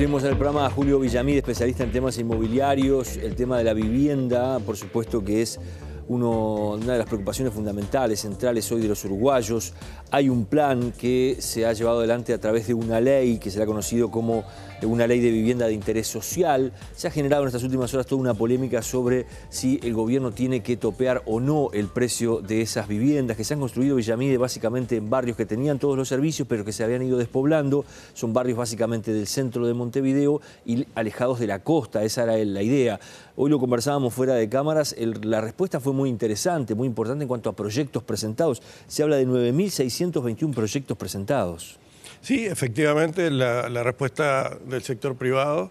Recibimos en el programa a Julio Villamil, especialista en temas inmobiliarios. El tema de la vivienda, por supuesto que es una de las preocupaciones fundamentales, centrales hoy de los uruguayos. Hay un plan que se ha llevado adelante a través de una ley que se le ha conocido como una ley de vivienda de interés social. Se ha generado en estas últimas horas toda una polémica sobre si el gobierno tiene que topear o no el precio de esas viviendas que se han construido, Villamil, básicamente en barrios que tenían todos los servicios pero que se habían ido despoblando. Son barrios básicamente del centro de Montevideo y alejados de la costa. Esa era la idea. Hoy lo conversábamos fuera de cámaras. La respuesta fue muy interesante, muy importante en cuanto a proyectos presentados. Se habla de 9.621 proyectos presentados. Sí, efectivamente, la respuesta del sector privado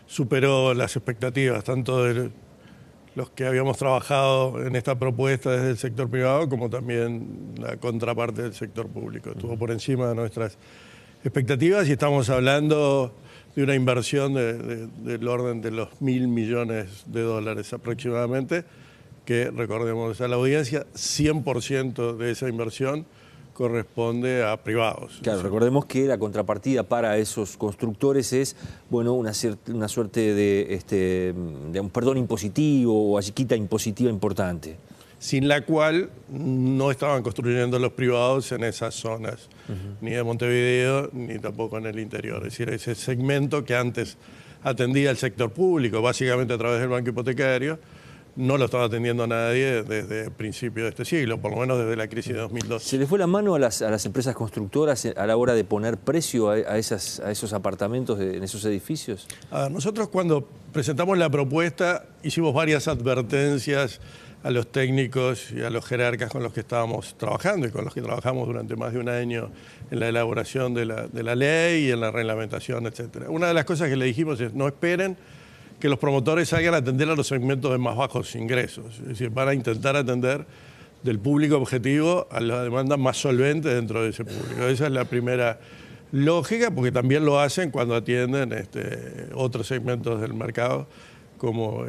superó las expectativas, tanto de los que habíamos trabajado en esta propuesta desde el sector privado, como también la contraparte del sector público. Estuvo por encima de nuestras expectativas y estamos hablando de una inversión del orden de los $1.000 millones aproximadamente, que, recordemos a la audiencia, 100% de esa inversión corresponde a privados. Claro, recordemos que la contrapartida para esos constructores es, bueno, una suerte de un perdón impositivo o chiquita impositiva importante. Sin la cual no estaban construyendo los privados en esas zonas, ni de Montevideo, ni tampoco en el interior. Es decir, ese segmento que antes atendía el sector público, básicamente a través del banco hipotecario, no lo estaba atendiendo a nadie desde el principio de este siglo, por lo menos desde la crisis de 2012. ¿Se le fue la mano a las empresas constructoras a la hora de poner precio a esos apartamentos en esos edificios? Nosotros, cuando presentamos la propuesta, hicimos varias advertencias a los técnicos y a los jerarcas con los que estábamos trabajando y con los que trabajamos durante más de un año en la elaboración de la ley y en la reglamentación, etc. Una de las cosas que le dijimos es: no esperen que los promotores salgan a atender a los segmentos de más bajos ingresos. Es decir, van a intentar atender del público objetivo a la demanda más solvente dentro de ese público. Esa es la primera lógica, porque también lo hacen cuando atienden otros segmentos del mercado, como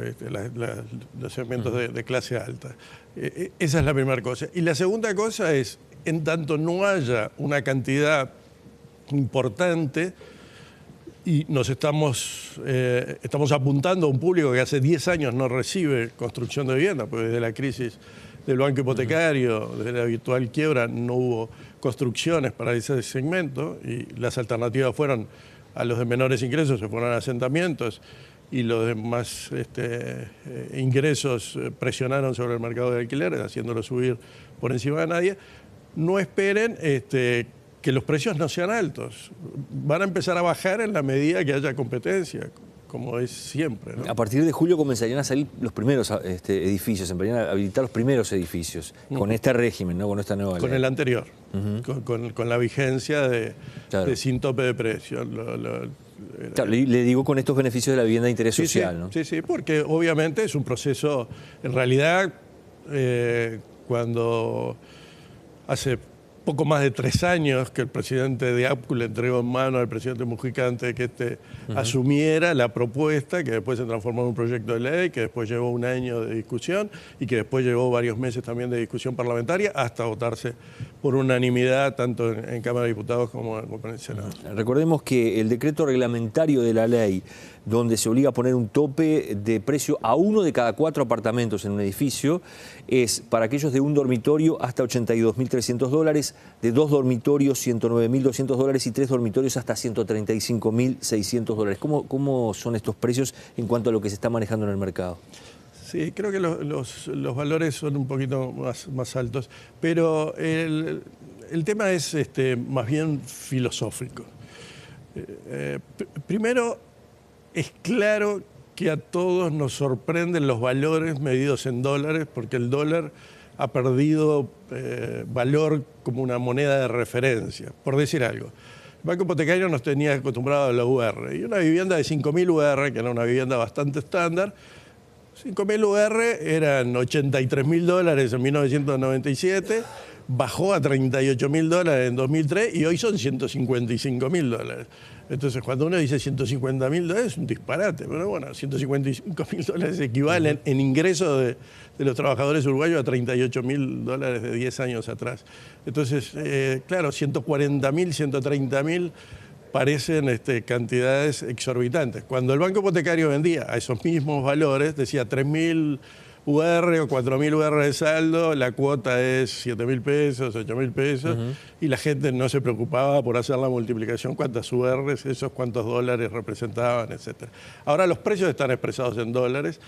los segmentos de clase alta. Esa es la primera cosa. Y la segunda cosa es, en tanto no haya una cantidad importante, y nos estamos apuntando a un público que hace 10 años no recibe construcción de vivienda, porque desde la crisis del banco hipotecario, desde la virtual quiebra, no hubo construcciones para ese segmento, y las alternativas fueron a los de menores ingresos, se fueron a asentamientos, y los de más ingresos presionaron sobre el mercado de alquileres, haciéndolo subir por encima de nadie. No esperen que los precios no sean altos. Van a empezar a bajar en la medida que haya competencia, como es siempre, ¿no? A partir de julio comenzarían a salir los primeros edificios, empezarían a habilitar los primeros edificios, con este régimen, ¿no? Con esta nueva ley. Con el anterior, con la vigencia de sin tope de precio. Claro, le digo con estos beneficios de la vivienda de interés social, ¿no? Sí, porque obviamente es un proceso, en realidad, cuando hace poco más de 3 años que el presidente de APCU le entregó en mano al presidente Mujica antes de que asumiera la propuesta, que después se transformó en un proyecto de ley, que después llevó un año de discusión y que después llevó varios meses también de discusión parlamentaria hasta votarse por unanimidad tanto en Cámara de Diputados como en el Senado. Recordemos que el decreto reglamentario de la ley, donde se obliga a poner un tope de precio a 1 de cada 4 apartamentos en un edificio, es para aquellos de un dormitorio hasta $82.300, de 2 dormitorios $109.200 y 3 dormitorios hasta $135.600. ¿Cómo son estos precios en cuanto a lo que se está manejando en el mercado? Sí, creo que los valores son un poquito más altos, pero el tema es más bien filosófico. Primero, es claro que a todos nos sorprenden los valores medidos en dólares, porque el dólar ha perdido valor como una moneda de referencia, por decir algo. El Banco Hipotecario nos tenía acostumbrados a la UR, y una vivienda de 5.000 UR, que era una vivienda bastante estándar, 5.000 UR eran $83.000 en 1997, bajó a $38.000 en 2003 y hoy son $155.000. Entonces, cuando uno dice $150.000 es un disparate, pero bueno, $155.000 equivalen en ingresos de los trabajadores uruguayos a $38.000 de 10 años atrás. Entonces, claro, $140.000, $130.000 parecen cantidades exorbitantes. Cuando el banco hipotecario vendía a esos mismos valores, decía 3.000 UR o 4.000 UR de saldo, la cuota es 7.000 pesos, 8.000 pesos, y la gente no se preocupaba por hacer la multiplicación, cuántas URs, esos cuántos dólares representaban, etc. Ahora los precios están expresados en dólares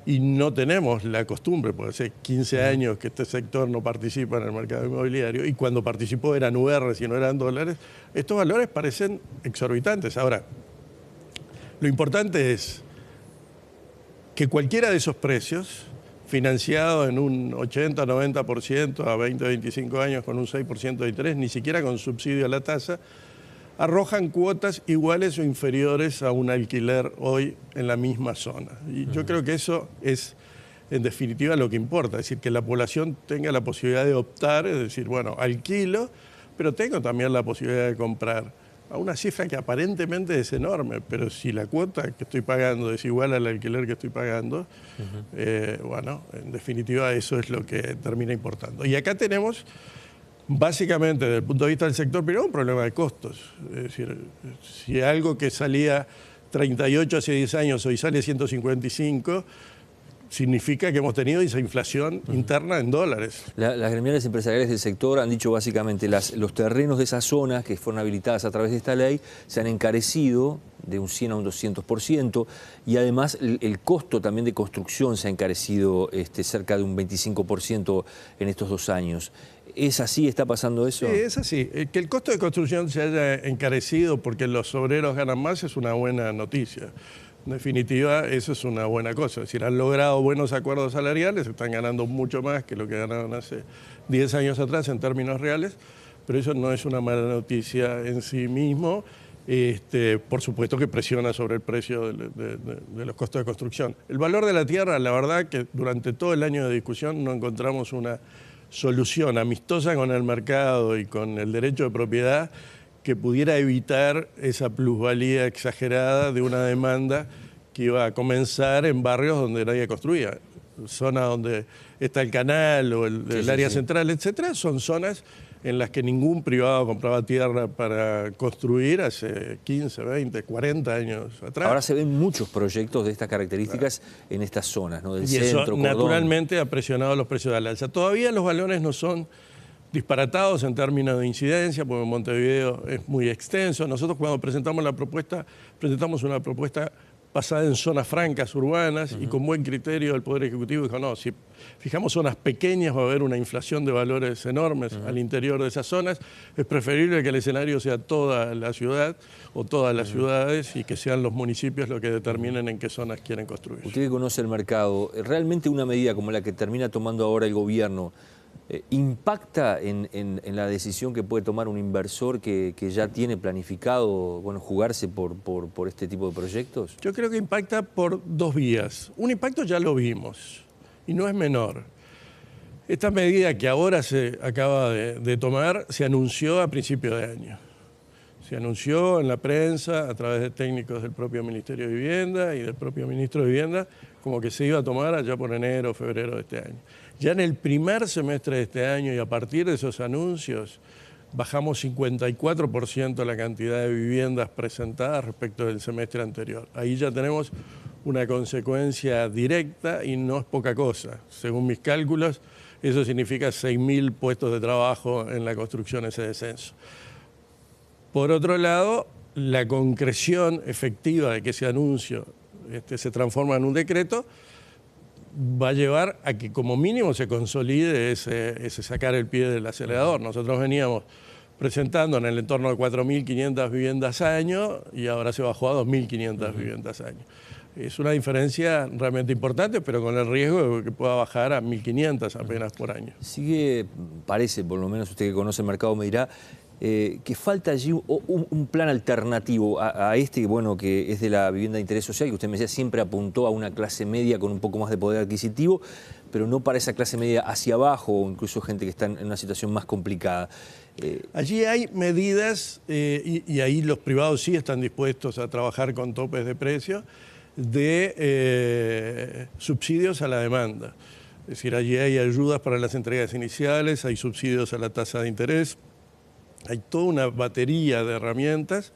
y no tenemos la costumbre, porque hace 15 años que este sector no participa en el mercado inmobiliario, y cuando participó eran URs y no eran dólares. Estos valores parecen exorbitantes. Ahora, lo importante es que cualquiera de esos precios, financiado en un 80-90% a 20-25 años con un 6% de interés, ni siquiera con subsidio a la tasa, arrojan cuotas iguales o inferiores a un alquiler hoy en la misma zona. Y yo creo que eso es, en definitiva, lo que importa. Es decir, que la población tenga la posibilidad de optar, es decir, bueno, alquilo, pero tengo también la posibilidad de comprar a una cifra que aparentemente es enorme, pero si la cuota que estoy pagando es igual al alquiler que estoy pagando, bueno, en definitiva eso es lo que termina importando. Y acá tenemos, básicamente, desde el punto de vista del sector, primero un problema de costos. Es decir, si algo que salía 38 hace 10 años hoy sale 155, significa que hemos tenido esa inflación interna en dólares. Las gremiales empresariales del sector han dicho básicamente los terrenos de esas zonas que fueron habilitadas a través de esta ley se han encarecido de un 100 a un 200%, y además el costo también de construcción se ha encarecido cerca de un 25% en estos 2 años. ¿Es así? ¿Está pasando eso? Sí, es así. Que el costo de construcción se haya encarecido porque los obreros ganan más es una buena noticia. En definitiva, eso es una buena cosa. Es decir, han logrado buenos acuerdos salariales, están ganando mucho más que lo que ganaron hace 10 años atrás en términos reales, pero eso no es una mala noticia en sí mismo. Por supuesto que presiona sobre el precio de los costos de construcción. El valor de la tierra, la verdad que durante todo el año de discusión no encontramos una solución amistosa con el mercado y con el derecho de propiedad que pudiera evitar esa plusvalía exagerada de una demanda que iba a comenzar en barrios donde nadie construía. Zonas donde está el canal o el área central, etcétera, son zonas en las que ningún privado compraba tierra para construir hace 15, 20, 40 años atrás. Ahora se ven muchos proyectos de estas características en estas zonas, ¿no? Del y centro, eso Cordón. Naturalmente ha presionado los precios al alza. Todavía los valores no son disparatados en términos de incidencia, porque Montevideo es muy extenso. Nosotros cuando presentamos la propuesta, presentamos una propuesta basada en zonas francas, urbanas, y con buen criterio el Poder Ejecutivo dijo, no, si fijamos zonas pequeñas va a haber una inflación de valores enormes al interior de esas zonas. Es preferible que el escenario sea toda la ciudad o todas las ciudades y que sean los municipios los que determinen en qué zonas quieren construir. Usted que conoce el mercado, ¿realmente una medida como la que termina tomando ahora el gobierno impacta en la decisión que puede tomar un inversor que ya tiene planificado, bueno, jugarse por este tipo de proyectos? Yo creo que impacta por 2 vías. Un impacto ya lo vimos y no es menor. Esta medida que ahora se acaba de tomar se anunció a principio de año. Se anunció en la prensa a través de técnicos del propio Ministerio de Vivienda y del propio Ministro de Vivienda como que se iba a tomar allá por enero o febrero de este año. Ya en el primer semestre de este año y a partir de esos anuncios bajamos 54% la cantidad de viviendas presentadas respecto del semestre anterior. Ahí ya tenemos una consecuencia directa y no es poca cosa. Según mis cálculos, eso significa 6.000 puestos de trabajo en la construcción, ese descenso. Por otro lado, la concreción efectiva de que ese anuncio se transforma en un decreto va a llevar a que como mínimo se consolide ese sacar el pie del acelerador. Nosotros veníamos presentando en el entorno de 4.500 viviendas año y ahora se bajó a 2.500 viviendas año. Es una diferencia realmente importante, pero con el riesgo de que pueda bajar a 1.500 apenas por año. Sigue, parece, por lo menos usted que conoce el mercado me dirá, que falta allí un plan alternativo a este, bueno, que es de la vivienda de interés social, que usted me decía siempre apuntó a una clase media con un poco más de poder adquisitivo, pero no para esa clase media hacia abajo, o incluso gente que está en una situación más complicada. Allí hay medidas, y ahí los privados sí están dispuestos a trabajar con topes de precio, de subsidios a la demanda. Es decir, allí hay ayudas para las entregas iniciales, hay subsidios a la tasa de interés, hay toda una batería de herramientas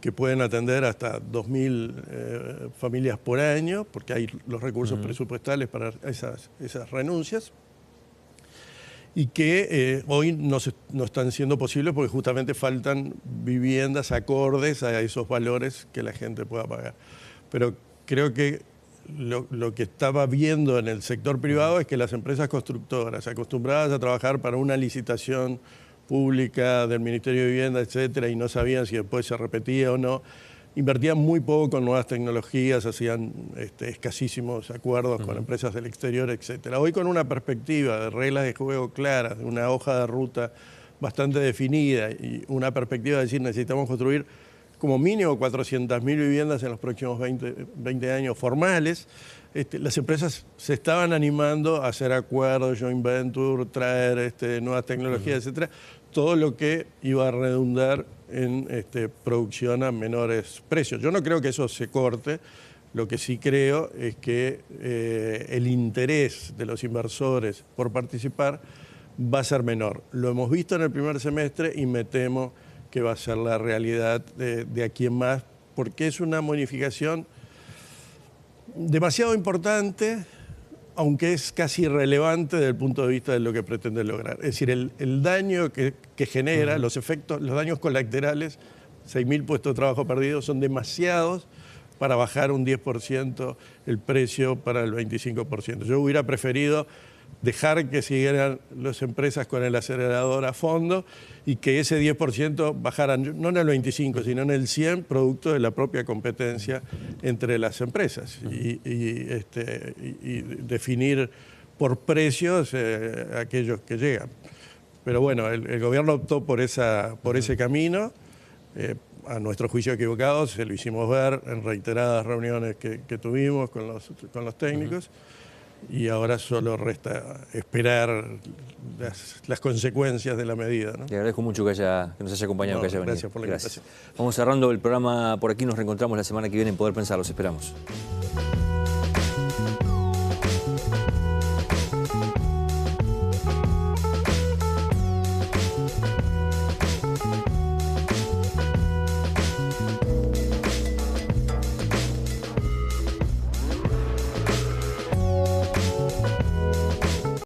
que pueden atender hasta 2.000 familias por año, porque hay los recursos presupuestales para esas renuncias, y que hoy no están siendo posibles porque justamente faltan viviendas acordes a esos valores que la gente pueda pagar. Pero creo que lo que estaba viendo en el sector privado es que las empresas constructoras, acostumbradas a trabajar para una licitación pública del Ministerio de Vivienda, etcétera, y no sabían si después se repetía o no, invertían muy poco en nuevas tecnologías, hacían escasísimos acuerdos con empresas del exterior, etcétera. Hoy con una perspectiva de reglas de juego claras, de una hoja de ruta bastante definida y una perspectiva de decir necesitamos construir como mínimo 400.000 viviendas en los próximos 20 años formales, las empresas se estaban animando a hacer acuerdos, joint venture, traer nuevas tecnologías, etcétera, todo lo que iba a redundar en producción a menores precios. Yo no creo que eso se corte, lo que sí creo es que el interés de los inversores por participar va a ser menor. Lo hemos visto en el primer semestre y me temo que va a ser la realidad de aquí en más, porque es una modificación demasiado importante, aunque es casi irrelevante desde el punto de vista de lo que pretende lograr. Es decir, el daño que genera, los efectos, los daños colaterales, 6.000 puestos de trabajo perdidos, son demasiados para bajar un 10% el precio para el 25%. Yo hubiera preferido dejar que siguieran las empresas con el acelerador a fondo y que ese 10% bajara no en el 25%, sino en el 100%, producto de la propia competencia entre las empresas y definir por precios aquellos que llegan. Pero bueno, el gobierno optó por ese camino, a nuestro juicio equivocado, se lo hicimos ver en reiteradas reuniones que tuvimos con los técnicos. Y ahora solo resta esperar las consecuencias de la medida, ¿no? Le agradezco mucho que nos haya acompañado, que haya venido. Gracias por la invitación. Vamos cerrando el programa por aquí, nos reencontramos la semana que viene en Poder Pensar, los esperamos.